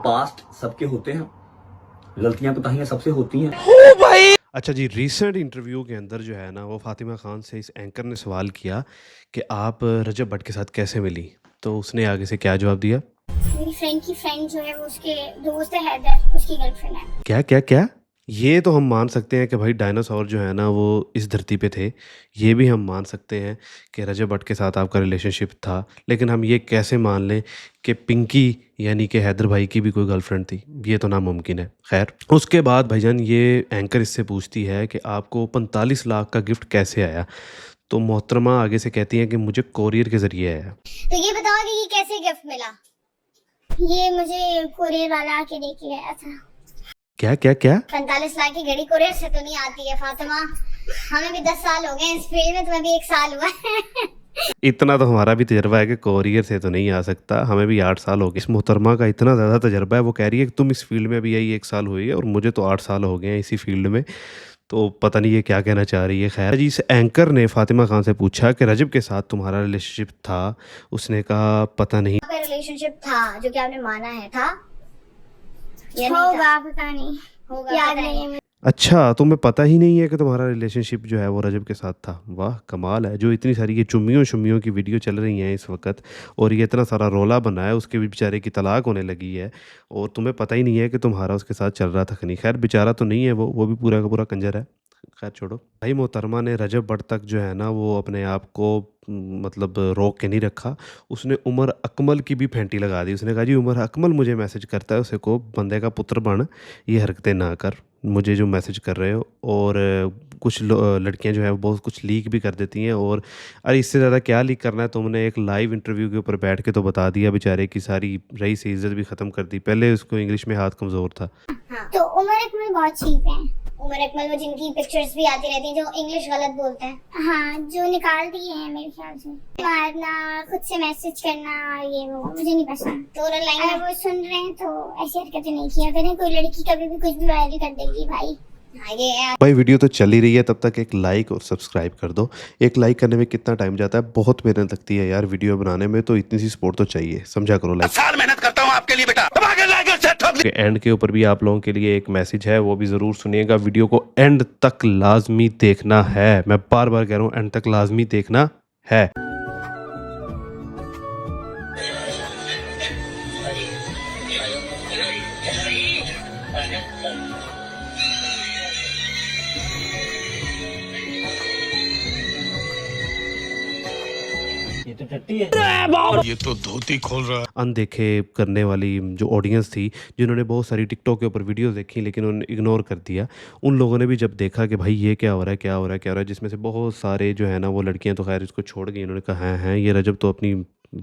Past सबके होते हैं, गलतियां कोताहियां सबसे होती हैं। अच्छा जी, रीसेंट इंटरव्यू के अंदर जो है ना वो फातिमा खान से इस एंकर ने सवाल किया कि आप रजब भट्ट के साथ कैसे मिली, तो उसने आगे से क्या जवाब दिया? मेरी फ्रेंड की फ्रेंड जो है वो उसके दोस्त है, हैदर उसकी गर्लफ्रेंड है। क्या क्या क्या? ये तो हम मान सकते हैं कि भाई डायनासोर जो है ना वो इस धरती पे थे। ये भी हम मान सकते हैं कि रजब भट्ट के साथ आपका रिलेशनशिप था, लेकिन हम ये कैसे मान लें कि पिंकी यानी कि हैदर भाई की भी कोई गर्लफ्रेंड थी? ये तो नामुमकिन है। खैर, उसके बाद भाईजान ये एंकर इससे पूछती है कि आपको 45 लाख का गिफ्ट कैसे आया? तो मोहतरमा आगे से कहती हैं कि मुझे कोरियर के ज़रिए आया। तो ये बताओ कि ये कैसे गिफ्ट मिला? ये मुझे कोरियर वाला आके लेके गया था। क्या क्या क्या? 45 लाख की घड़ी कोरियर से तो नहीं आती है फातिमा। हमें भी 10 साल हो गए इस फील्ड में, तुम्हें भी 1 साल हुआ है। इतना तो हमारा भी तजर्बा है कि कोरियर से तो नहीं आ सकता। हमें भी 8 साल हो गए। इस मोहतरमा का इतना ज़्यादा तजर्बा है, वो कह रही है कि तुम इस फील्ड में अभी यही 1 साल हुई है और मुझे तो 8 साल हो गए हैं इसी फील्ड में। तो पता नहीं ये क्या कहना चाह रही है। खैर जी, इस एंकर ने फातिमा खान से पूछा कि रजब के साथ तुम्हारा रिलेशनशिप था? उसने कहा पता नहीं। आपका रिलेशनशिप था जो कि आपने माना है, था या नहीं था? पता नहीं होगा, याद नहीं है। अच्छा, तुम्हें पता ही नहीं है कि तुम्हारा रिलेशनशिप जो है वो रजब के साथ था? वाह कमाल है। जो इतनी सारी ये चुम्मियों शुम्मियों की वीडियो चल रही हैं इस वक्त और ये इतना सारा रोला बना है, उसके भी बेचारे की तलाक होने लगी है और तुम्हें पता ही नहीं है कि तुम्हारा उसके साथ चल रहा था कि नहीं। खैर, बेचारा तो नहीं है वो भी पूरा का पूरा कंजर है। खैर छोड़ो। भाई मोहतरमा ने रजब भट्ट तक जो है ना वो अपने आप को मतलब रोक के नहीं रखा। उसने उमर अकमल की भी फेंटी लगा दी। उसने कहा जी उमर अकमल मुझे मैसेज करता है, उसे को बंदे का पुत्र बन, ये हरकतें ना कर, मुझे जो मैसेज कर रहे हो। और कुछ लड़कियां जो है वो बहुत कुछ लीक भी कर देती हैं। और अरे इससे ज़्यादा क्या लीक करना है, तुमने एक लाइव इंटरव्यू के ऊपर बैठ के तो बता दिया बेचारे की सारी रही से इज्जत भी ख़त्म कर दी। पहले उसको इंग्लिश में हाथ कमज़ोर था। हाँ, तो उमर अकमल बहुत चीप है। उमर अकमल वो जिनकी पिक्चर्स भी आती रहती हैं जो इंग्लिश गलत बोलते हैं, हाँ, जो निकाल दिए हैं मेरे ख्याल से। मारना, खुद से मैसेज करना, ये वो मुझे नहीं पसंद। तो अगर वो सुन रहे हैं तो ऐसी हरकतें नहीं किया करें। कोई लड़की कभी भी कुछ भी वायरल कर देगी भाई। हाँ, ये है। भाई वीडियो तो चल ही रही है, तब तक एक लाइक और सब्सक्राइब कर दो। एक लाइक करने में कितना टाइम जाता है, बहुत मेहनत लगती है यार वीडियो बनाने में, तो इतनी सी सपोर्ट तो चाहिए, समझा करो। लाइक साल मेहनत करता हूँ आपके लिए बेटा, एंड के ऊपर भी आप लोगों के लिए एक मैसेज है, वो भी ज़रूर सुनिएगा। वीडियो को एंड तक लाजमी देखना है, मैं बार बार कह रहा हूँ, एंड तक लाजमी देखना है। ये तो धोती खोल रहा है। अनदेखे करने वाली जो ऑडियंस थी, जिन्होंने बहुत सारी टिकटॉक के ऊपर वीडियोस देखी लेकिन उन्होंने इग्नोर कर दिया, उन लोगों ने भी जब देखा कि भाई ये क्या हो रहा है, क्या हो रहा है, क्या हो रहा है, जिसमें से बहुत सारे जो है ना वो लड़कियां तो खैर इसको छोड़ गई। उन्होंने कहा हैं ये रजब तो अपनी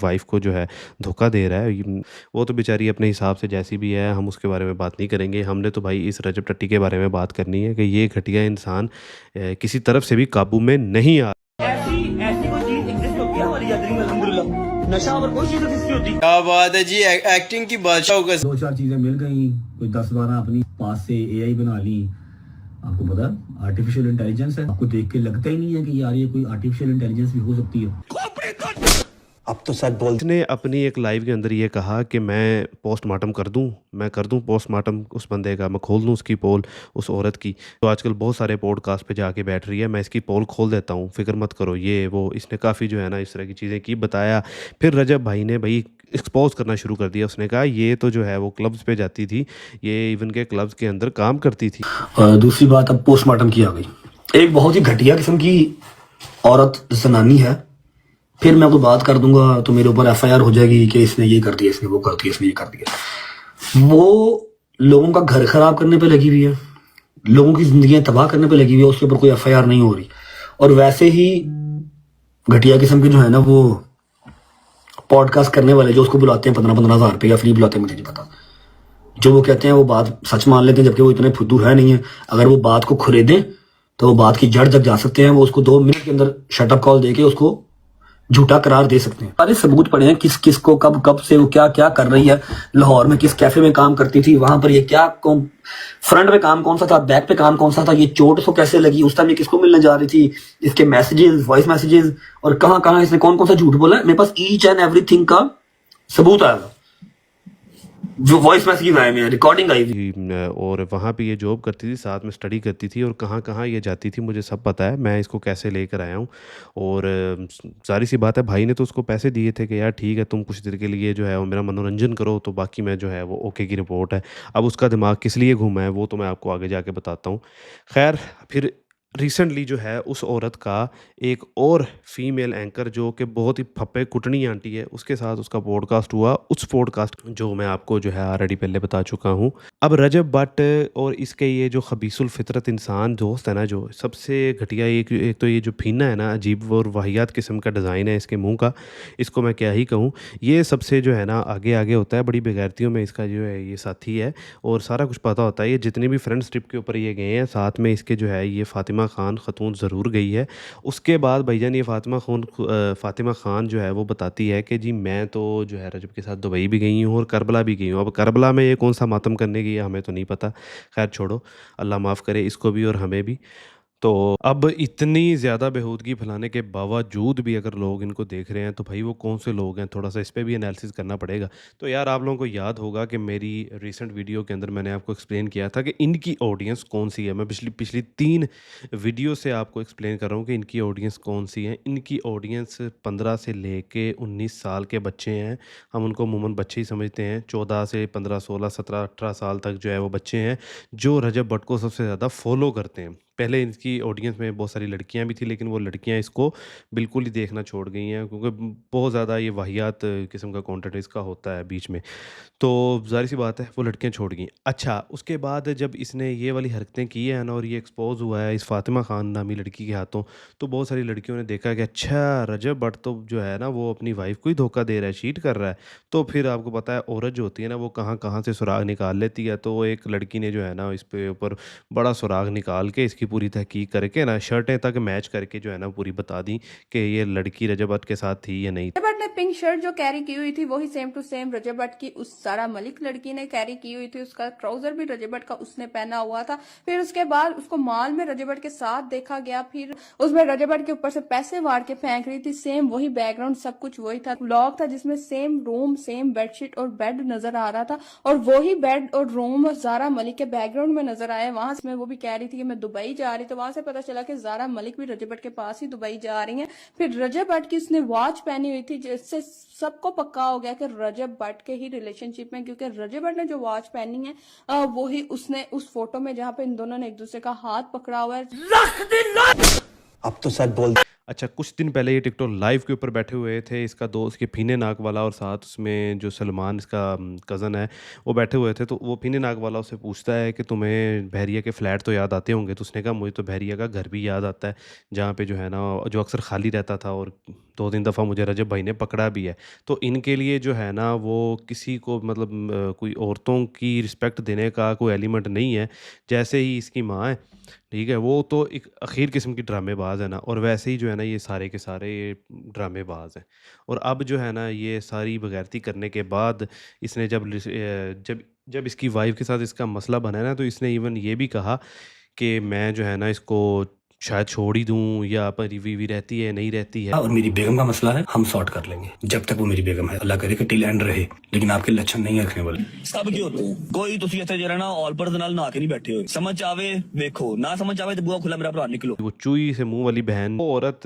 वाइफ को जो है धोखा दे रहा है, वो तो बेचारी अपने हिसाब से जैसी भी है, हम उसके बारे में बात नहीं करेंगे। हमने तो भाई इस रजब टट्टी के बारे में बात करनी है कि ये घटिया इंसान किसी तरफ से भी काबू में नहीं आ। ऐसी कोई चीज एग्जिस्ट होती है हमारी जिंदगी में? अल्हम्दुलिल्लाह, नशा और कोई चीज एग्जिस्ट होती है? क्या बात है जी, एक्टिंग की बादशाह होगा। 2-4 चीजें मिल गई, कोई 10-12 अपनी पास से एआई बना ली। आपको पता आर्टिफिशियल इंटेलिजेंस है, आपको देख के लगता ही नहीं है कि यार ये कोई आर्टिफिशियल इंटेलिजेंस भी हो सकती है। अब तो सच बोल। उसने अपनी एक लाइव के अंदर ये कहा कि मैं पोस्टमार्टम कर दूं, मैं कर दूं पोस्टमार्टम उस बंदे का, मैं खोल दूं उसकी पोल उस औरत की। तो आजकल बहुत सारे पॉडकास्ट पे जाके बैठ रही है, मैं इसकी पोल खोल देता हूं, फिक्र मत करो, ये वो। इसने काफ़ी जो है ना इस तरह की चीज़ें की, बताया। फिर रजब भाई ने भाई एक्सपोज करना शुरू कर दिया। उसने कहा ये तो जो है वो क्लब्स पे जाती थी, ये इवन के क्लब्स के अंदर काम करती थी। दूसरी बात, अब पोस्टमार्टम की आ गई। एक बहुत ही घटिया किस्म की औरत जनानी है, फिर मैं आपको बात कर दूंगा तो मेरे ऊपर एफआईआर हो जाएगी कि इसने ये कर दिया, इसने वो कर दिया, इसने ये कर दिया। वो लोगों का घर खराब करने पे लगी हुई है, लोगों की जिंदगियां तबाह करने पे लगी हुई है, उसके ऊपर कोई एफआईआर नहीं हो रही। और वैसे ही घटिया किस्म के जो है ना वो पॉडकास्ट करने वाले जो उसको बुलाते हैं 15-15 हज़ार रुपये या फ्री बुलाते हैं, मुझे नहीं पता, जो वो कहते हैं वो बात सच मान लेते हैं, जबकि वो इतने फुद्दू है नहीं है। अगर वो बात को खरीदें तो वो बात की जड़ तक जा सकते हैं। वो उसको 2 मिनट के अंदर शटअप कॉल देके उसको झूठा करार दे सकते हैं। सारे सबूत पड़े हैं किस किस को कब से वो क्या क्या कर रही है। लाहौर में किस कैफे में काम करती थी, वहां पर ये क्या फ्रंट पे काम कौन सा था, बैक पे काम कौन सा था, ये चोट इसको कैसे लगी, उस टाइम ये किसको मिलने जा रही थी, इसके मैसेजेस, वॉइस मैसेजेस, और कहाँ कहाँ इसने कौन कौन सा झूठ बोला। मेरे पास ईच एंड एवरीथिंग का सबूत आया था। जो वॉइस मैसेज आए हैं, रिकॉर्डिंग आई थी। और वहाँ पे ये जॉब करती थी, साथ में स्टडी करती थी, और कहाँ कहाँ ये जाती थी मुझे सब पता है। मैं इसको कैसे लेकर आया हूँ, और सारी सी बात है, भाई ने तो उसको पैसे दिए थे कि यार ठीक है तुम कुछ देर के लिए जो है वो मेरा मनोरंजन करो, तो बाकी मैं जो है वो ओके की रिपोर्ट है। अब उसका दिमाग किस लिए घूमा है वो तो मैं आपको आगे जाके बताता हूँ। खैर, फिर रिसेंटली जो है उस औरत का एक और फीमेल एंकर जो कि बहुत ही फप्पे कुटनी आंटी है, उसके साथ उसका पॉडकास्ट हुआ। उस पॉडकास्ट जो मैं आपको जो है ऑलरेडी पहले बता चुका हूँ। अब रजब भट्ट और इसके ये जो खबीसुल फितरत इंसान दोस्त है ना, जो सबसे घटिया, एक तो ये जो फीना है ना, अजीब और वाहियात किस्म का डिज़ाइन है इसके मुंह का, इसको मैं क्या ही कहूँ। ये सबसे जो है ना आगे आगे होता है, बड़ी बेगैरतियों में इसका जो है ये साथी है, और सारा कुछ पता होता है। ये जितने भी फ्रेंड्स ट्रिप के ऊपर ये गए हैं, साथ में इसके जो है ये फ़ातिमा खान खतून ज़रूर गई है। उसके बाद भाईजान ये फ़ातिमा खान जो है वो बताती है कि जी मैं तो जो है रजब के साथ दुबई भी गई हूँ और करबला भी गई हूँ। अब करबला में ये कौन सा मातम करने गई है हमें तो नहीं पता, खैर छोड़ो, अल्लाह माफ़ करे इसको भी और हमें भी। तो अब इतनी ज़्यादा बेहूदगी फैलाने के बावजूद भी अगर लोग इनको देख रहे हैं तो भाई वो कौन से लोग हैं, थोड़ा सा इस पे भी एनालिसिस करना पड़ेगा। तो यार आप लोगों को याद होगा कि मेरी रिसेंट वीडियो के अंदर मैंने आपको एक्सप्लेन किया था कि इनकी ऑडियंस कौन सी है। मैं पिछली 3 वीडियो से आपको एक्सप्लेन कर रहा हूँ कि इनकी ऑडियंस कौन सी है। इनकी ऑडियंस 15 से लेके 19 साल के बच्चे हैं। हम उनको अमूमन बच्चे ही समझते हैं। 14 से 15, 16, 17, 18 साल तक जो है वो बच्चे हैं जो रजब भट्ट को सबसे ज़्यादा फॉलो करते हैं। पहले इनकी ऑडियंस में बहुत सारी लड़कियां भी थी, लेकिन वो लड़कियां इसको बिल्कुल ही देखना छोड़ गई हैं, क्योंकि बहुत ज़्यादा ये वाहियात किस्म का कंटेंट इसका होता है बीच में। तो ज़ाहिर सी बात है वो लड़कियां छोड़ गई। अच्छा, उसके बाद जब इसने ये वाली हरकतें की है ना और ये एक्सपोज हुआ है इस फ़ातिमा खान नामी लड़की के हाथों, तो बहुत सारी लड़कियों ने देखा कि अच्छा रजब भट्ट तो जो है ना वो अपनी वाइफ को ही धोखा दे रहा है, चीट कर रहा है। तो फिर आपको पता है औरत जो होती है ना वो कहाँ कहाँ से सुराग निकाल लेती है। तो एक लड़की ने जो है ना इस पे ऊपर बड़ा सुराग निकाल के इसकी पूरी तहकीक करके ना शर्टें तक मैच करके जो है ना पूरी बता दी कि ये लड़की रजब भट्ट के साथ थी या नहीं। रजब भट्ट ने पिंक शर्ट जो कैरी की हुई थी वही सेम टू सेम रजब भट्ट की उस सारा मलिक लड़की ने कैरी की हुई थी। उसका ट्राउजर भी रजब भट्ट का उसने पहना हुआ था। फिर उसके बाद उसको मॉल में रजब भट्ट के साथ देखा गया। फिर उसमें रजब भट्ट के ऊपर से पैसे वार के फेंक रही थी। सेम वही बैकग्राउंड, सब कुछ वही था। व्लॉग था जिसमें सेम रूम, सेम बेडशीट और बेड नजर आ रहा था, और वही बेड और रूम और ज़ारा मलिक के बैकग्राउंड में नजर आया। वहां से वो भी कह रही थी कि मैं दुबई जा रही, तो वहां से पता चला कि ज़ारा मलिक भी रजब भट्ट के पास ही दुबई जा रही हैं। फिर रजब भट्ट की उसने वॉच पहनी हुई थी, जिससे सबको पक्का हो गया कि रजब भट्ट के ही रिलेशनशिप में, क्योंकि रजब भट्ट ने जो वॉच पहनी है वही उसने उस फोटो में जहाँ पे इन दोनों ने एक दूसरे का हाथ पकड़ा हुआ है। अब तो सच बोल। अच्छा, कुछ दिन पहले ये टिकटॉक लाइव के ऊपर बैठे हुए थे, इसका दोस्त के फीने नाक वाला और साथ उसमें जो सलमान इसका कज़न है वो बैठे हुए थे। तो वो फीने नाक वाला उससे पूछता है कि तुम्हें बहरिया के फ्लैट तो याद आते होंगे। तो उसने कहा मुझे तो बहरिया का घर भी याद आता है, जहाँ पे जो है ना जो अक्सर खाली रहता था, और 2-3 दफ़ा मुझे रजब भाई ने पकड़ा भी है। तो इनके लिए जो है ना वो किसी को मतलब कोई औरतों की रिस्पेक्ट देने का कोई एलिमेंट नहीं है। जैसे ही इसकी माँ है, ठीक है, वो तो एक अखीर किस्म की ड्रामेबाज है ना, और वैसे ही जो है ना ये सारे के सारे ये ड्रामेबाज हैं। और अब जो है ना ये सारी बगैरती करने के बाद इसने जब इसकी वाइफ के साथ इसका मसला बना है ना, तो इसने इवन ये भी कहा कि मैं जो है ना इसको शायद छोड़ ही दूं, या परी वीवी रहती है नहीं रहती है। और मेरी बेगम का मसला है, हम सॉर्ट कर लेंगे। जब तक वो मेरी बेगम है, अल्लाह करे कि टिल एंड रहे, लेकिन आपके लक्षण नहीं रखने वाले। सब की होते हैं, कोई तुसी इत्थे जरा ना ऑलपर दे नाल नहा के नहीं बैठे हुए। समझ आवे देखो, ना समझ आवे तो बुआ खुला मेरा भरा निकलो। वो चूई से मुंह वाली बहन, वो औरत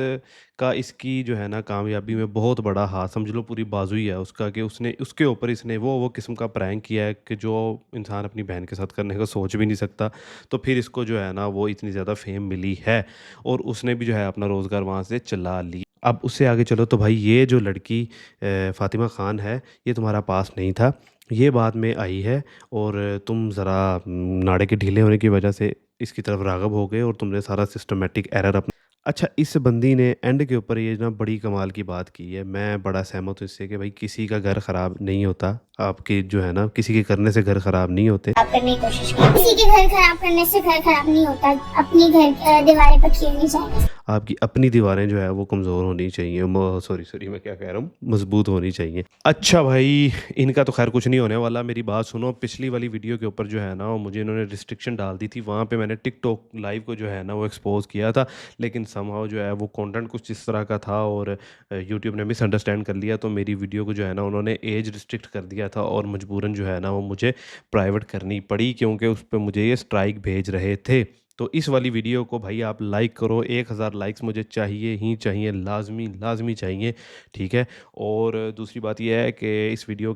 का इसकी जो है ना कामयाबी में बहुत बड़ा हाथ समझ लो, पूरी बाजू ही है उसका, कि उसने उसके ऊपर इसने वो किस्म का प्रैंक किया है कि जो इंसान अपनी बहन के साथ करने का सोच भी नहीं सकता। तो फिर इसको जो है ना वो इतनी ज़्यादा फेम मिली है, और उसने भी जो है अपना रोज़गार वहाँ से चला लिया। अब उससे आगे चलो तो भाई ये जो लड़की फ़ातिमा खान है, ये तुम्हारा पास नहीं था, ये बाद में आई है, और तुम ज़रा नाड़े के ढीले होने की वजह से इसकी तरफ राग़ब हो गए और तुमने सारा सिस्टमेटिक एरर अपना। अच्छा, इस बंदी ने एंड के ऊपर ये ना बड़ी कमाल की बात की है। मैं बड़ा सहमत हूँ इससे कि भाई किसी का घर ख़राब नहीं होता, आपके जो है ना किसी के करने से घर ख़राब नहीं होते। खराब करने की कोशिश की, किसी के घर खराब करने से घर खराब नहीं होता, अपनी घर दीवारें पक्की होनी चाहिए। आपकी अपनी दीवारें जो है वो कमज़ोर होनी चाहिए, सॉरी मैं क्या कह रहा हूँ, मजबूत होनी चाहिए। अच्छा भाई, इनका तो खैर कुछ नहीं होने वाला, मेरी बात सुनो। पिछली वाली वीडियो के ऊपर जो है ना, वो मुझे इन्होंने रिस्ट्रिक्शन डाल दी थी, वहाँ पे मैंने टिकटॉक लाइव को जो है ना वो एक्सपोज किया था, लेकिन समहाउ जो है वो कंटेंट कुछ इस तरह का था और यूट्यूब ने मिसअंडरस्टैंड कर लिया, तो मेरी वीडियो को जो है ना उन्होंने एज रिस्ट्रिक्ट कर दिया था और मजबूरन जो है ना वो मुझे प्राइवेट करनी पड़ी, क्योंकि उस पर मुझे ये स्ट्राइक भेज रहे थे। तो इस वाली वीडियो को भाई आप लाइक करो, 1000 लाइक्स मुझे चाहिए ही चाहिए, लाजमी चाहिए, ठीक है। और दूसरी बात यह है कि इस वीडियो